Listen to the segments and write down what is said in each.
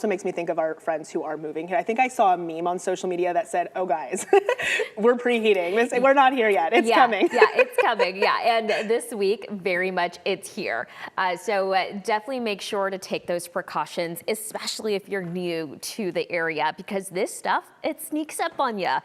Also makes me think of our friends who are moving here. I think I saw a meme on social media that said, "Oh guys, we're preheating. We're not here yet. It's coming." Yeah, it's coming. Yeah, and this week, very much, it's here. So definitely make sure to take those precautions, especially if you're new to the area, because this stuff, it sneaks up on you.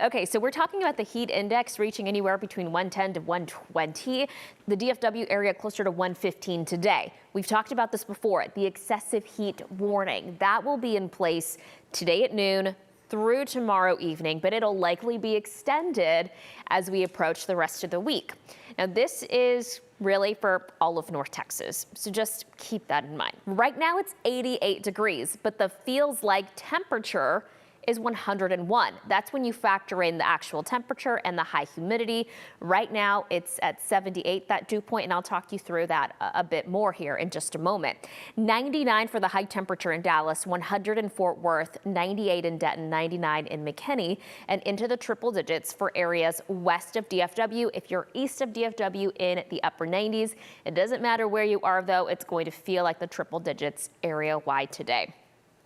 Okay, so we're talking about the heat index reaching anywhere between 110 to 120. The DFW area closer to 115 today. We've talked about this before, the excessive heat warning. That will be in place today at noon through tomorrow evening, but it'll likely be extended as we approach the rest of the week. Now, this is really for all of North Texas, so just keep that in mind. Right now it's 88 degrees, but the feels like temperature is 101. That's when you factor in the actual temperature and the high humidity. Right now it's at 78, that dew point, and I'll talk you through that a bit more here in just a moment. 99 for the high temperature in Dallas, 100 in Fort Worth, 98 in Denton, 99 in McKinney, and into the triple digits for areas west of DFW. If you're east of DFW, in the upper 90s. It doesn't matter where you are, though, it's going to feel like the triple digits area-wide today.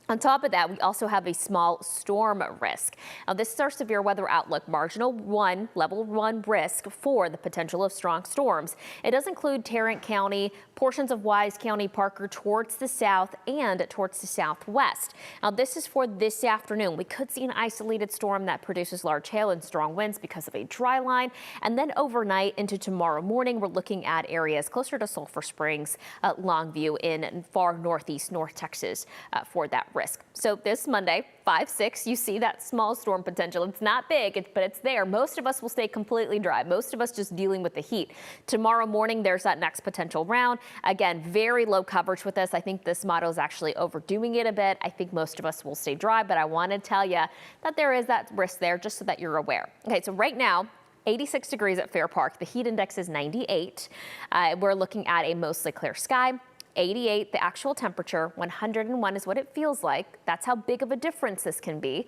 On top of that, we also have a small storm risk. Now, this is our severe weather outlook, marginal 1, level 1 risk for the potential of strong storms. It does include Tarrant County, portions of Wise County, Parker towards the south and towards the southwest. Now, this is for this afternoon. We could see an isolated storm that produces large hail and strong winds because of a dry line. And then overnight into tomorrow morning, we're looking at areas closer to Sulphur Springs, Longview in far northeast North Texas for that risk. So this Monday, 5-6, you see that small storm potential. It's not big, but it's there. Most of us will stay completely dry. Most of us just dealing with the heat. Tomorrow morning, there's that next potential round. Again, very low coverage with this. I think this model is actually overdoing it a bit. I think most of us will stay dry, but I want to tell you that there is that risk there just so that you're aware. Okay, so right now, 86 degrees at Fair Park. The heat index is 98. We're looking at a mostly clear sky. 88, the actual temperature, 101 is what it feels like. That's how big of a difference this can be.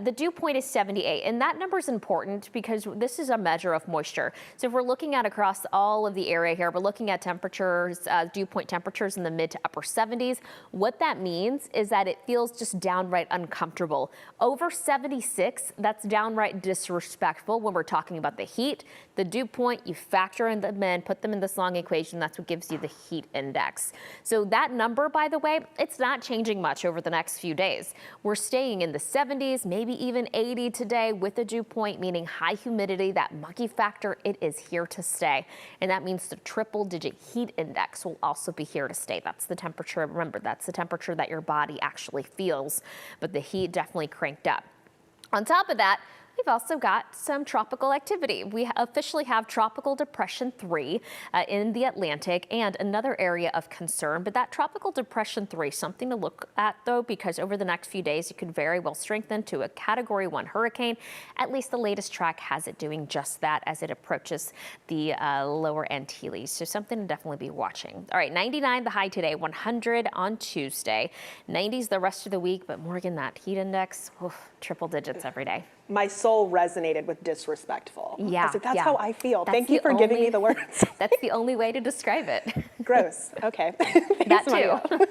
The dew point is 78, and that number is important because this is a measure of moisture. So if we're looking at across all of the area here, we're looking at temperatures, dew point temperatures in the mid to upper 70s. What that means is that it feels just downright uncomfortable. Over 76, that's downright disrespectful when we're talking about the heat. The dew point, you factor in them in, put them in this long equation, that's what gives you the heat index. So that number, by the way, it's not changing much over the next few days. We're staying in the 70s, maybe even 80 today with a dew point, meaning high humidity, that muggy factor, it is here to stay. And that means the triple digit heat index will also be here to stay. That's the temperature. Remember, that's the temperature that your body actually feels, but the heat definitely cranked up. On top of that, we've also got some tropical activity. We officially have Tropical Depression 3 in the Atlantic and another area of concern. But that Tropical Depression 3, something to look at, though, because over the next few days, it could very well strengthen to a Category 1 hurricane. At least the latest track has it doing just that as it approaches the lower Antilles. So something to definitely be watching. All right, 99 the high today, 100 on Tuesday. 90s the rest of the week. But Morgan, that heat index, triple digits every day. My soul resonated with disrespectful. Yeah, I said, that's how I feel. Thank you the for giving me the words. That's the only way to describe it. Gross. Okay. That too.